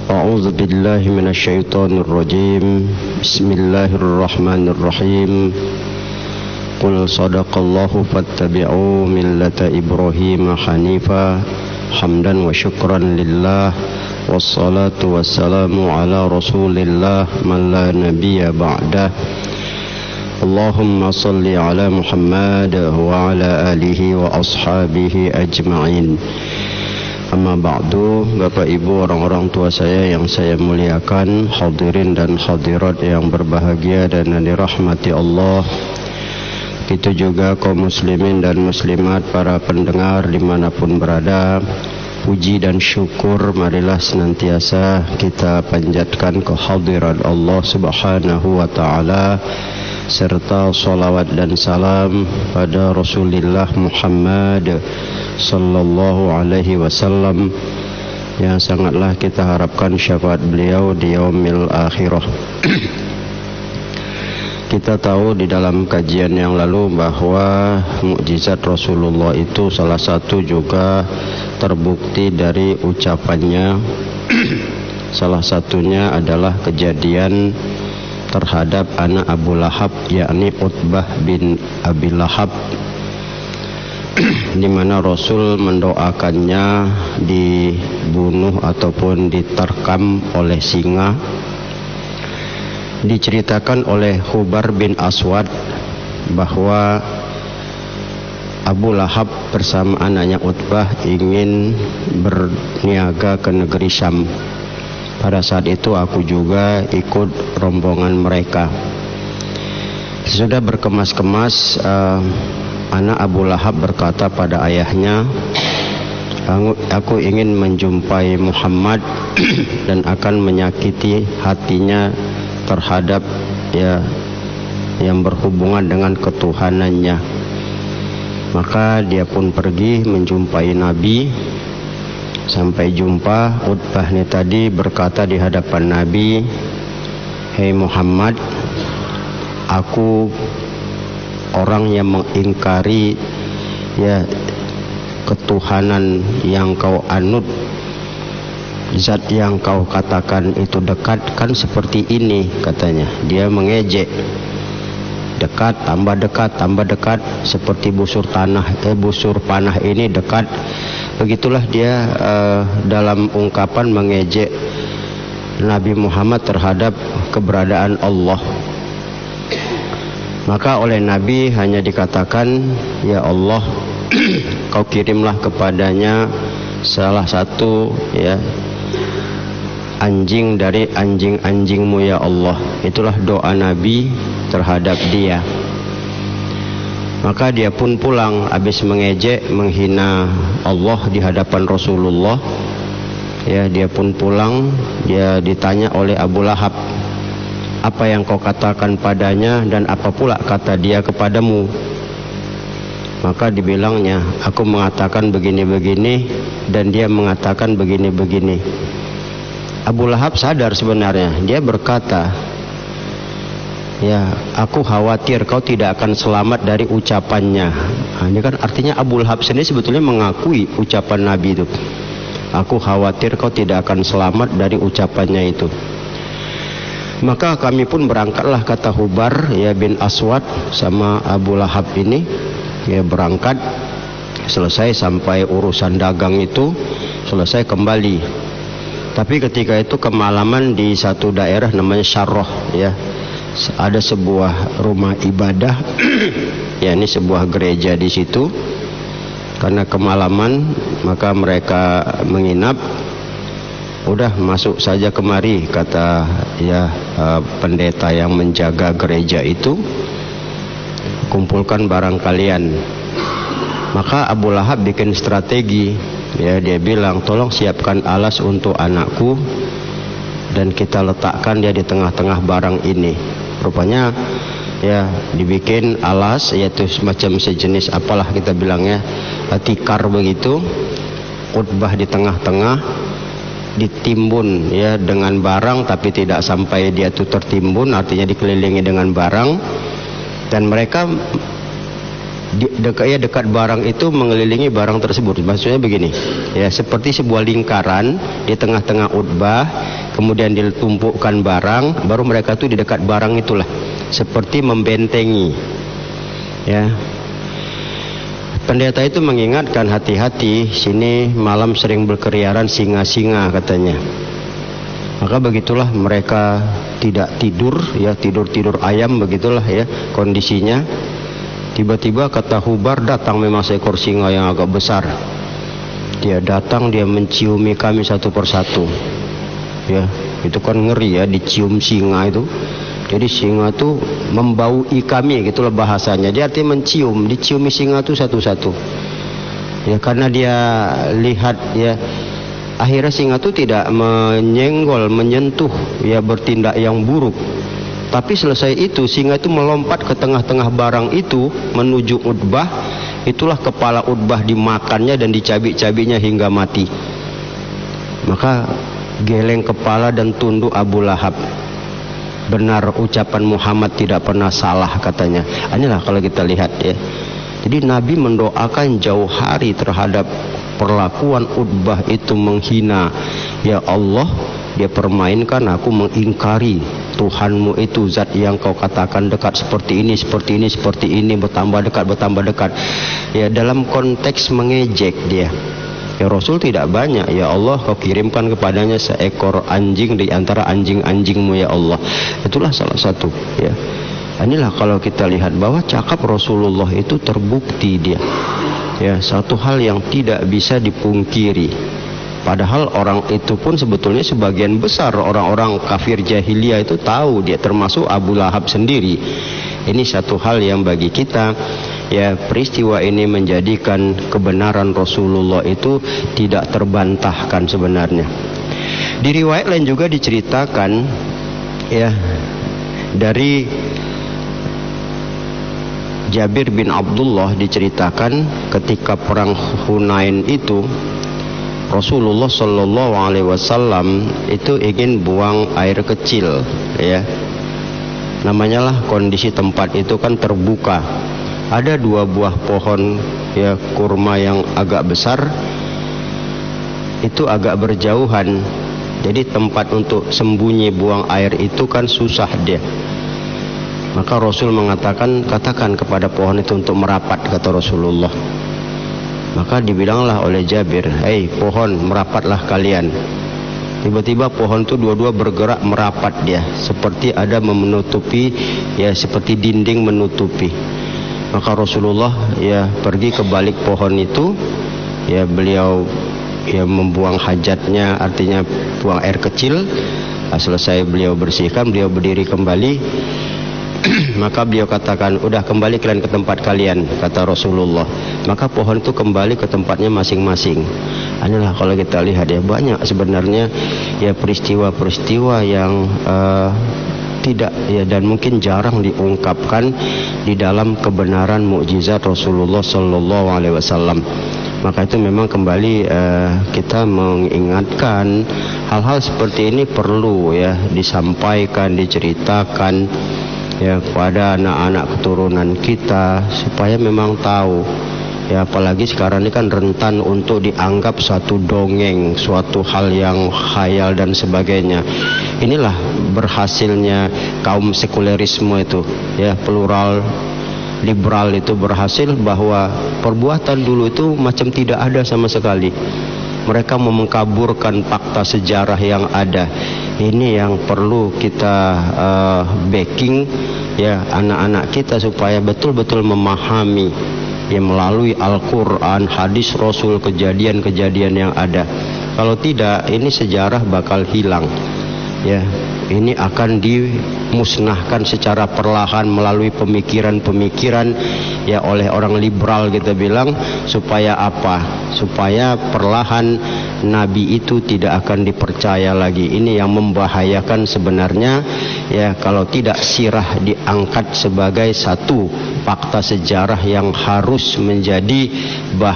أعوذ بالله من الشيطان الرجيم بسم الله الرحمن الرحيم قل صدق الله فاتبعوا ملة إبراهيم حنيفا حمدا وشكرا لله والصلاة والسلام على رسول الله من لا نبي بعده اللهم صل على محمد وعلى آله وأصحابه أجمعين. Amma ba'du, Bapak Ibu, orang-orang tua saya yang saya muliakan, hadirin dan hadirat yang berbahagia dan dirahmati Allah. Itu juga kaum muslimin dan muslimat, para pendengar dimanapun berada. Puji dan syukur marilah senantiasa kita panjatkan kehadirat Allah Subhanahu wa ta'ala, serta salawat dan salam pada Rasulullah Muhammad sallallahu alaihi wasallam yang sangatlah kita harapkan syafaat beliau di yaumil akhirah. Kita tahu di dalam kajian yang lalu bahwa mukjizat Rasulullah itu salah satu juga terbukti dari ucapannya. Salah satunya adalah kejadian terhadap anak Abu Lahab, yakni Utbah bin Abi Lahab, di mana Rasul mendoakannya dibunuh ataupun diterkam oleh singa. Diceritakan oleh Khubar bin Aswad bahwa Abu Lahab bersama anaknya Utbah ingin berniaga ke negeri Syam. Pada saat itu aku juga ikut rombongan mereka. Sudah berkemas-kemas, anak Abu Lahab berkata pada ayahnya, aku ingin menjumpai Muhammad dan akan menyakiti hatinya terhadap yang berhubungan dengan ketuhanannya. Maka dia pun pergi menjumpai Nabi. Sampai jumpa, Utbah ini tadi berkata di hadapan Nabi, "Hei Muhammad, aku orang yang mengingkari ketuhanan yang kau anut. Zat yang kau katakan itu dekat kan seperti ini," katanya. Dia mengejek. Dekat, tambah dekat, tambah dekat, seperti busur panah ini dekat. Begitulah dia dalam ungkapan mengejek Nabi Muhammad terhadap keberadaan Allah. Maka oleh Nabi hanya dikatakan, "Ya Allah, kau kirimlah kepadanya salah satu anjing dari anjing-anjingmu ya Allah." Itulah doa Nabi terhadap dia. Maka dia pun pulang habis mengejek, menghina Allah di hadapan Rasulullah. Dia pun pulang. Dia ditanya oleh Abu Lahab, "Apa yang kau katakan padanya dan apa pula kata dia kepadamu?" Maka dibilangnya, "Aku mengatakan begini-begini dan dia mengatakan begini-begini." Abu Lahab sadar sebenarnya. Dia berkata, "Aku khawatir kau tidak akan selamat dari ucapannya." Ini kan artinya Abu Lahab sendiri sebetulnya mengakui ucapan Nabi itu. "Aku khawatir kau tidak akan selamat dari ucapannya itu." Maka kami pun berangkatlah, kata Khubar bin Aswad sama Abu Lahab ini. Berangkat, selesai sampai urusan dagang itu, selesai kembali. Tapi ketika itu kemalaman di satu daerah namanya Syarrah, ada sebuah rumah ibadah, ini sebuah gereja di situ. Karena kemalaman, maka mereka menginap. Udah masuk saja kemari, kata pendeta yang menjaga gereja itu, kumpulkan barang kalian. Maka Abu Lahab bikin strategi. Dia bilang, "Tolong siapkan alas untuk anakku dan kita letakkan dia di tengah-tengah barang ini." Rupanya dibikin alas, yaitu semacam sejenis apalah kita bilangnya, tikar begitu. Utbah di tengah-tengah, ditimbun dengan barang, tapi tidak sampai dia itu tertimbun, artinya dikelilingi dengan barang. Dan mereka dekat barang itu mengelilingi barang tersebut. Maksudnya begini, seperti sebuah lingkaran di tengah-tengah Utbah, kemudian ditumpukkan barang, baru mereka tuh di dekat barang itulah seperti membentengi. Ya. Pendeta itu mengingatkan, hati-hati, sini malam sering berkeliaran singa-singa katanya. Maka begitulah mereka tidak tidur, ya tidur ayam begitulah ya kondisinya. Tiba-tiba kata Hubar datang memang seekor singa yang agak besar. Dia datang, dia menciumi kami satu persatu. Ya, itu kan ngeri ya dicium singa itu. Jadi singa itu membaui kami, gitulah bahasanya. Dia artinya mencium, diciumi singa itu satu-satu. Ya karena dia lihat ya, akhirnya singa itu tidak menyenggol, menyentuh, ya bertindak yang buruk. Tapi selesai itu singa itu melompat ke tengah-tengah barang itu menuju Utbah. Itulah kepala Utbah dimakannya dan dicabik-cabiknya hingga mati. Maka geleng kepala dan tunduk Abu Lahab. Benar ucapan Muhammad tidak pernah salah katanya. Inilah kalau kita lihat ya. Jadi Nabi mendoakan jauh hari terhadap perlakuan Utbah itu menghina. Ya Allah, dia permainkan aku, mengingkari Tuhanmu itu, zat yang kau katakan dekat seperti ini, seperti ini, seperti ini, bertambah dekat. Ya dalam konteks mengejek dia. Ya Rasul tidak banyak, ya Allah kau kirimkan kepadanya seekor anjing di antara anjing-anjingmu ya Allah. Itulah salah satu ya. Inilah kalau kita lihat bahwa cakap Rasulullah itu terbukti dia. Ya satu hal yang tidak bisa dipungkiri. Padahal orang itu pun sebetulnya sebagian besar orang-orang kafir jahiliyah itu tahu dia, termasuk Abu Lahab sendiri. Ini satu hal yang bagi kita ya, peristiwa ini menjadikan kebenaran Rasulullah itu tidak terbantahkan sebenarnya. Di riwayat lain juga diceritakan ya dari Jabir bin Abdullah, diceritakan ketika perang Hunain itu Rasulullah Shallallahu Alaihi Wasallam itu ingin buang air kecil ya. Namanya lah kondisi tempat itu kan terbuka. Ada dua buah pohon ya kurma yang agak besar, itu agak berjauhan. Jadi tempat untuk sembunyi buang air itu kan susah dia. Maka Rasul mengatakan, katakan kepada pohon itu untuk merapat, kata Rasulullah. Maka dibilanglah oleh Jabir, hei pohon, merapatlah kalian. Tiba-tiba pohon itu dua-dua bergerak merapat dia, seperti ada menutupi ya, seperti dinding menutupi. Maka Rasulullah ya pergi ke balik pohon itu, ya beliau ya membuang hajatnya, artinya buang air kecil. Selesai beliau bersihkan, beliau berdiri kembali. Maka beliau katakan, udah kembali kalian ke tempat kalian, kata Rasulullah. Maka pohon itu kembali ke tempatnya masing-masing. Inilah kalau kita lihat ya, banyak sebenarnya ya peristiwa-peristiwa yang tidak ya, dan mungkin jarang diungkapkan di dalam kebenaran mukjizat Rasulullah Sallallahu Alaihi Wasallam. Maka itu memang kembali kita mengingatkan hal-hal seperti ini perlu ya disampaikan, diceritakan ya kepada anak-anak keturunan kita supaya memang tahu ya, apalagi sekarang ini kan rentan untuk dianggap suatu dongeng, suatu hal yang khayal dan sebagainya. Inilah berhasilnya kaum sekulerisme itu ya, plural liberal itu berhasil, bahwa perbuatan dulu itu macam tidak ada sama sekali. Mereka mengkaburkan fakta sejarah yang ada. Ini yang perlu kita backing ya anak-anak kita supaya betul-betul memahami ya melalui Al-Quran, hadis Rasul, kejadian-kejadian yang ada. Kalau tidak, ini sejarah bakal hilang ya. Ini akan dimusnahkan secara perlahan melalui pemikiran-pemikiran ya oleh orang liberal, kita bilang, supaya apa? Supaya perlahan Nabi itu tidak akan dipercaya lagi. Ini yang membahayakan sebenarnya ya, kalau tidak sirah diangkat sebagai satu fakta sejarah yang harus menjadi